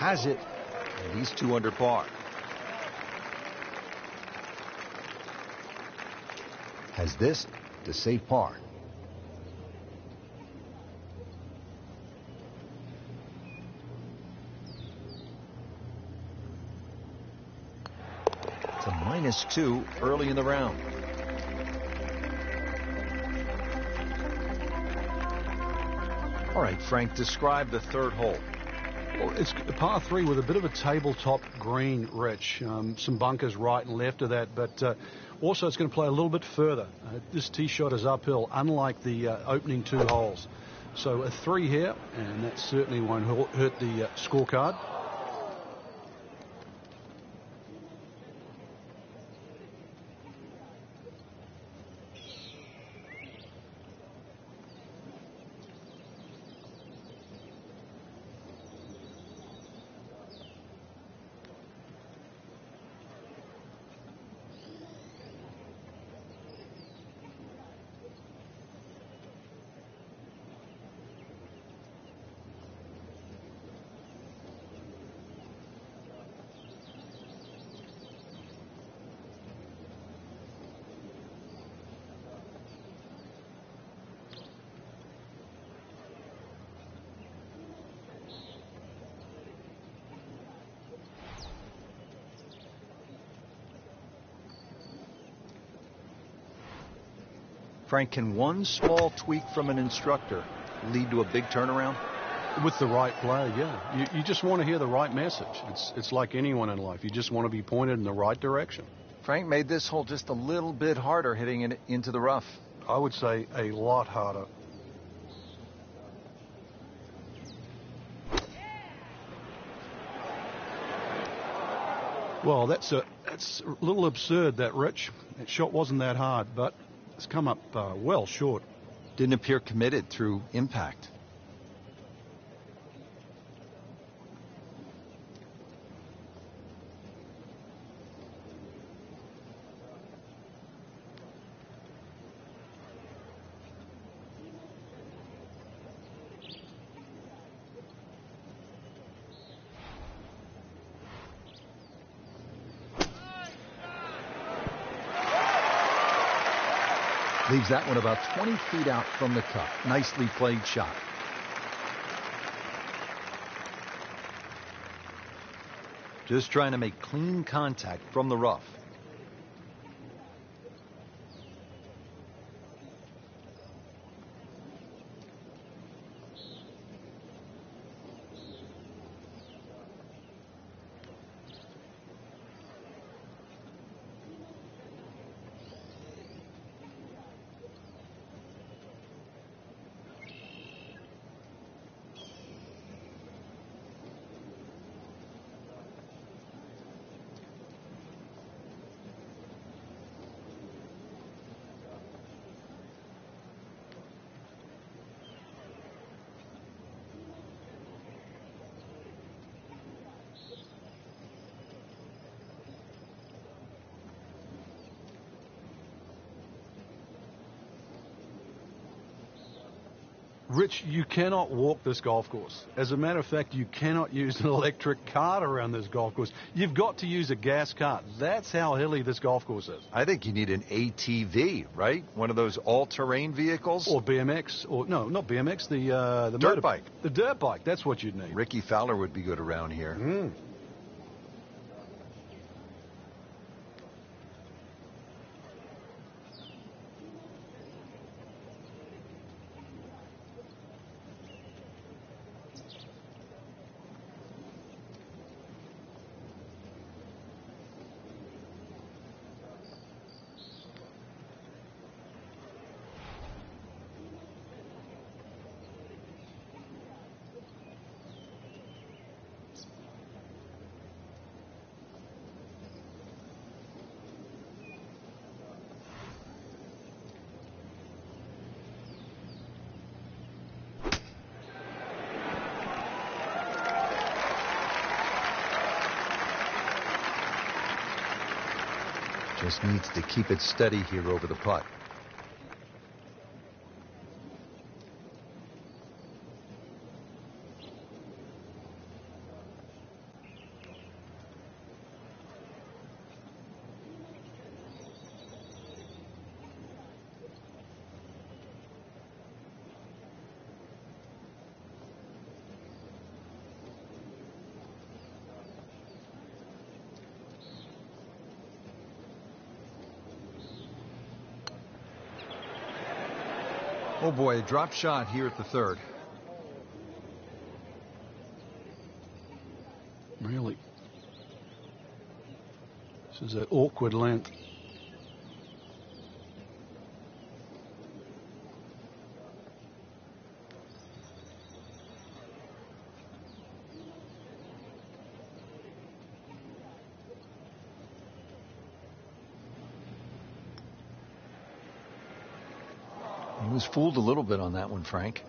Has it, and he's 2 under par. Has this to save par. It's a -2 early in the round. All right, Frank, describe the third hole. Well, it's a par 3 with a bit of a tabletop green, Rich. Some bunkers right and left of that, but also it's going to play a little bit further. This tee shot is uphill, unlike the opening 2 holes. So a 3 here, and that certainly won't hurt the scorecard. Frank, can one small tweak from an instructor lead to a big turnaround? With the right player, yeah. You just want to hear the right message. It's like anyone in life. You just want to be pointed in the right direction. Frank made this hole just a little bit harder hitting it into the rough. I would say a lot harder. Well, that's a little absurd, that, Rich. That shot wasn't that hard, but it's come up well short. Didn't appear committed through impact. Leaves that one about 20 feet out from the cup. Nicely played shot. Just trying to make clean contact from the rough. Rich, you cannot walk this golf course. As a matter of fact, you cannot use an electric cart around this golf course. You've got to use a gas cart. That's how hilly this golf course is. I think you need an ATV, right? One of those all-terrain vehicles? Or BMX. Or no, not BMX. The dirt bike. The dirt bike. That's what you'd need. Ricky Fowler would be good around here. Just needs to keep it steady here over the putt. Oh boy, a drop shot here at the third. Really? This is that awkward length. He was fooled a little bit on that one, Frank.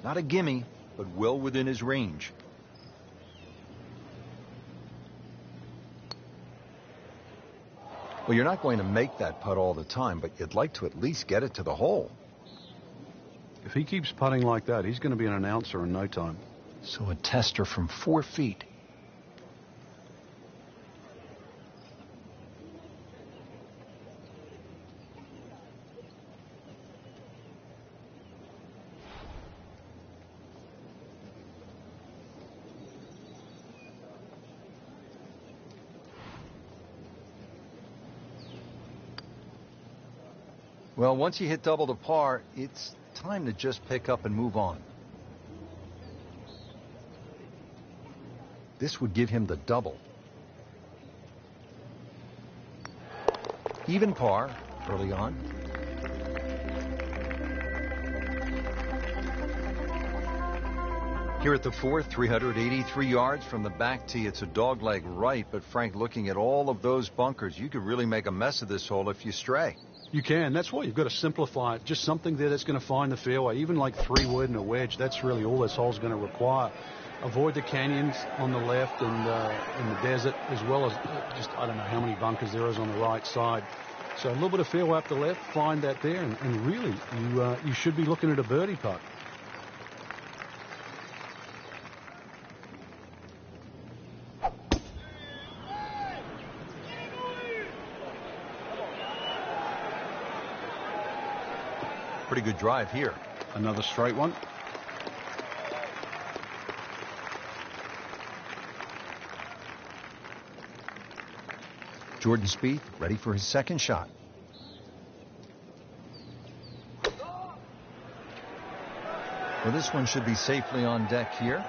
Not a gimme, but well within his range. Well, you're not going to make that putt all the time, but you'd like to at least get it to the hole. If he keeps putting like that, he's going to be an announcer in no time. So a tester from 4 feet. Well, once you hit double the par, it's time to just pick up and move on. This would give him the double. Even par early on. Here at the fourth, 383 yards from the back tee. It's a dogleg right, but Frank, looking at all of those bunkers, you could really make a mess of this hole if you stray. You can. That's why you've got to simplify it. Just something there that's going to find the fairway. Even like 3-wood and a wedge, that's really all this hole's going to require. Avoid the canyons on the left and in the desert, as well as just, I don't know how many bunkers there is on the right side. So a little bit of fairway up the left, find that there, and really, you should be looking at a birdie putt. Pretty good drive here. Another straight one. Jordan Spieth ready for his second shot. Well, this one should be safely on deck here.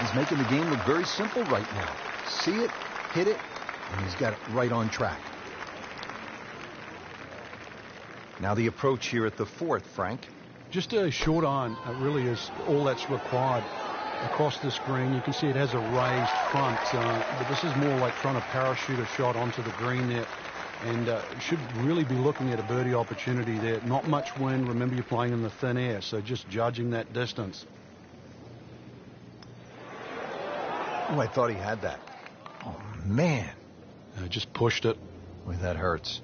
He's making the game look very simple right now. See it, hit it, and he's got it right on track. Now the approach here at the fourth, Frank. Just a short iron really is all that's required across this green. You can see it has a raised front, but this is more like trying to parachute a shot onto the green there. And should really be looking at a birdie opportunity there. Not much wind. Remember, you're playing in the thin air, so just judging that distance. Oh, I thought he had that. Oh, man. Just pushed it. Boy, that hurts.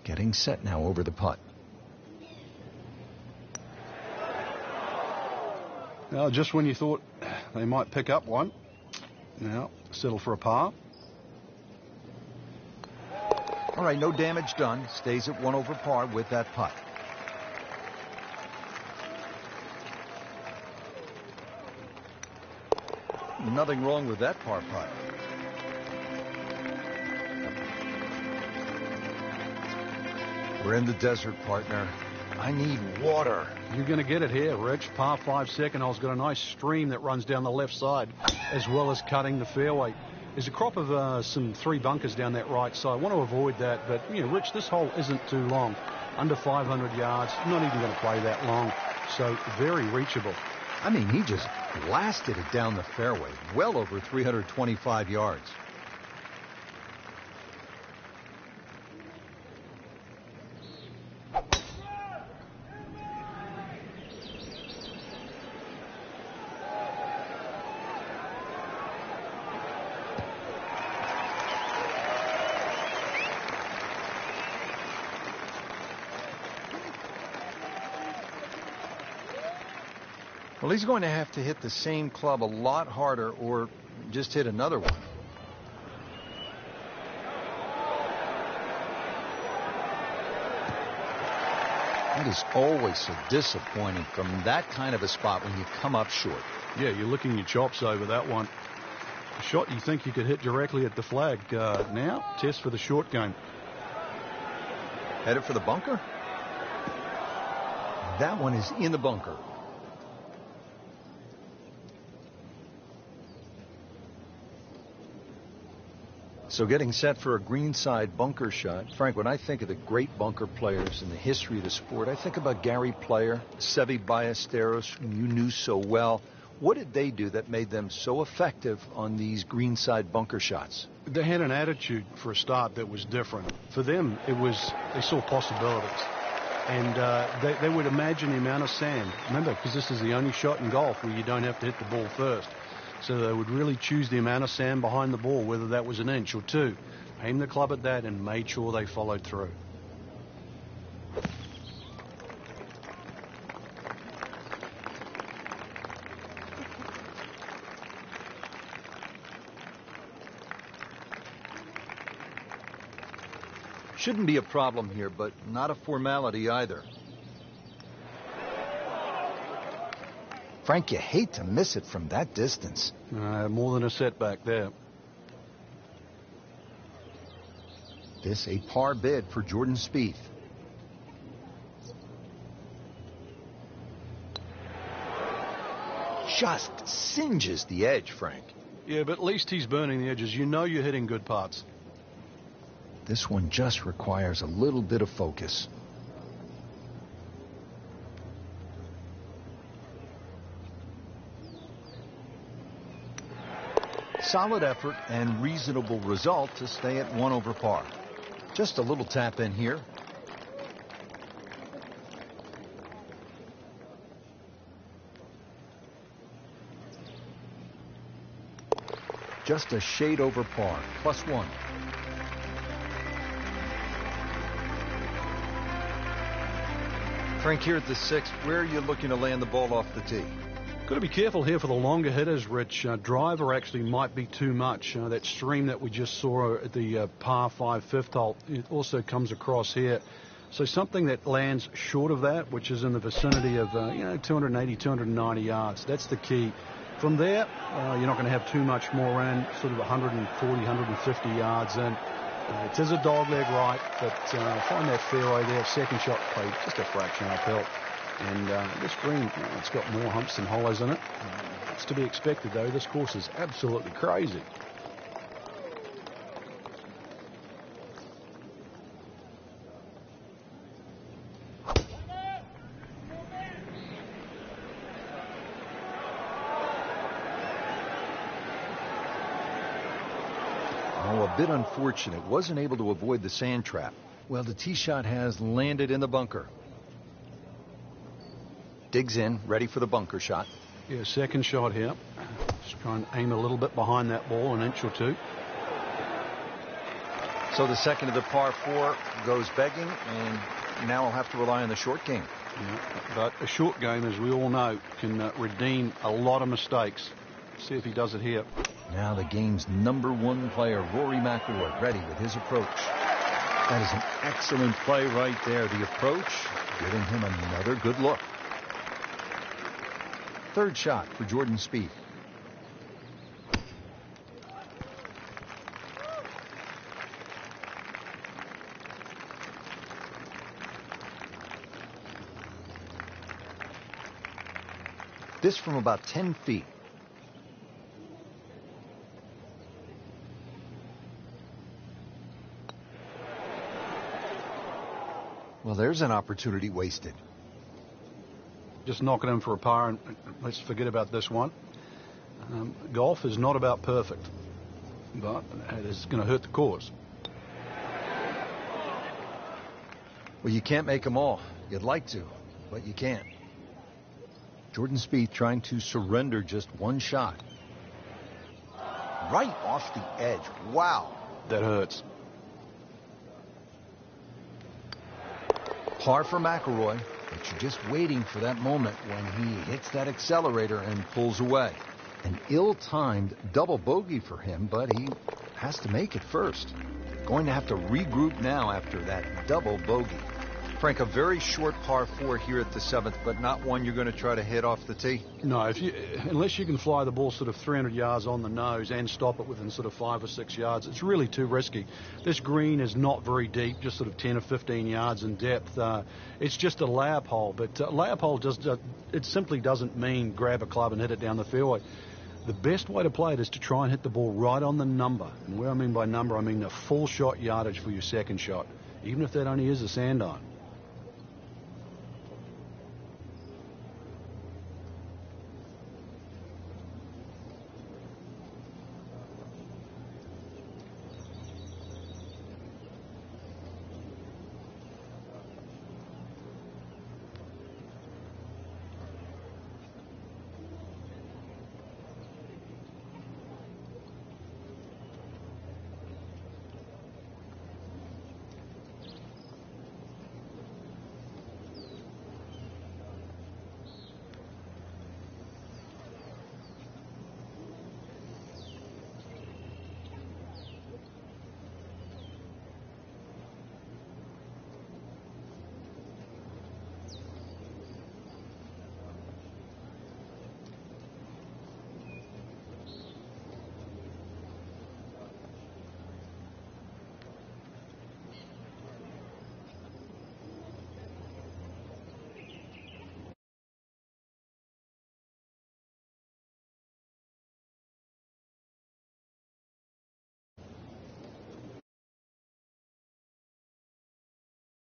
Getting set now over the putt. Now, just when you thought they might pick up one, now settle for a par. All right, no damage done. Stays at 1 over par with that putt. Nothing wrong with that par putt. We're in the desert, partner. I need water. You're going to get it here, Rich. Par 5 second hole's got a nice stream that runs down the left side, as well as cutting the fairway. There's a crop of some 3 bunkers down that right side. I want to avoid that, but, you know, Rich, this hole isn't too long. Under 500 yards, not even going to play that long. So very reachable. I mean, he just blasted it down the fairway, well over 325 yards. Well, he's going to have to hit the same club a lot harder or just hit another one. That is always so disappointing from that kind of a spot when you come up short. Yeah, you're licking your chops over that one. A shot you think you could hit directly at the flag. Now, test for the short game. Headed for the bunker. That one is in the bunker. So getting set for a greenside bunker shot. Frank, when I think of the great bunker players in the history of the sport, I think about Gary Player, Seve Ballesteros, whom you knew so well. What did they do that made them so effective on these greenside bunker shots? They had an attitude for a start that was different. For them, they saw possibilities. And they would imagine the amount of sand. Remember, because this is the only shot in golf where you don't have to hit the ball first. So they would really choose the amount of sand behind the ball, whether that was an inch or two. Aimed the club at that and made sure they followed through. Shouldn't be a problem here, but not a formality either. Frank, you hate to miss it from that distance. More than a setback there. This a par bid for Jordan Spieth. Just singes the edge, Frank. Yeah, but at least he's burning the edges. You know you're hitting good putts. This one just requires a little bit of focus. Solid effort and reasonable result to stay at 1 over par. Just a little tap in here. Just a shade over par, +1. Frank, here at the 6th, where are you looking to land the ball off the tee? Got to be careful here for the longer hitters, Rich. Driver actually might be too much. That stream that we just saw at the par 5 fifth hole, it also comes across here. So something that lands short of that, which is in the vicinity of 280, 290 yards. That's the key. From there, you're not going to have too much more in, sort of 140, 150 yards in. It is a dog leg right, but find that fairway there. Second shot played just a fraction uphill. And this green, it's got more humps than hollows in it. It's to be expected, though. This course is absolutely crazy. Oh, a bit unfortunate. Wasn't able to avoid the sand trap. Well, the tee shot has landed in the bunker. Digs in, ready for the bunker shot. Yeah, second shot here. Just try and aim a little bit behind that ball, an inch or two. So the second of the par 4 goes begging, and now I'll have to rely on the short game. Yeah, but a short game, as we all know, can redeem a lot of mistakes. See if he does it here. Now the game's #1 player, Rory McIlroy, ready with his approach. That is an excellent play right there. The approach giving him another good look. Third shot for Jordan Spieth. This from about 10 feet. Well, there's an opportunity wasted. Just knock it in for a par, and let's forget about this one. Golf is not about perfect, but it is going to hurt the cause. Well, you can't make them all. You'd like to, but you can't. Jordan Spieth trying to surrender just one shot. Right off the edge. Wow. That hurts. Par for McIlroy, but you're just waiting for that moment when he hits that accelerator and pulls away. An ill-timed double bogey for him, but he has to make it first. Going to have to regroup now after that double bogey. Frank, a very short par 4 here at the 7th, but not one you're going to try to hit off the tee? No, unless you can fly the ball sort of 300 yards on the nose and stop it within sort of 5 or 6 yards, it's really too risky. This green is not very deep, just sort of 10 or 15 yards in depth. It's just a layup hole, but layup hole it simply doesn't mean grab a club and hit it down the fairway. The best way to play it is to try and hit the ball right on the number. And where I mean by number, I mean the full shot yardage for your second shot, even if that only is a sand iron.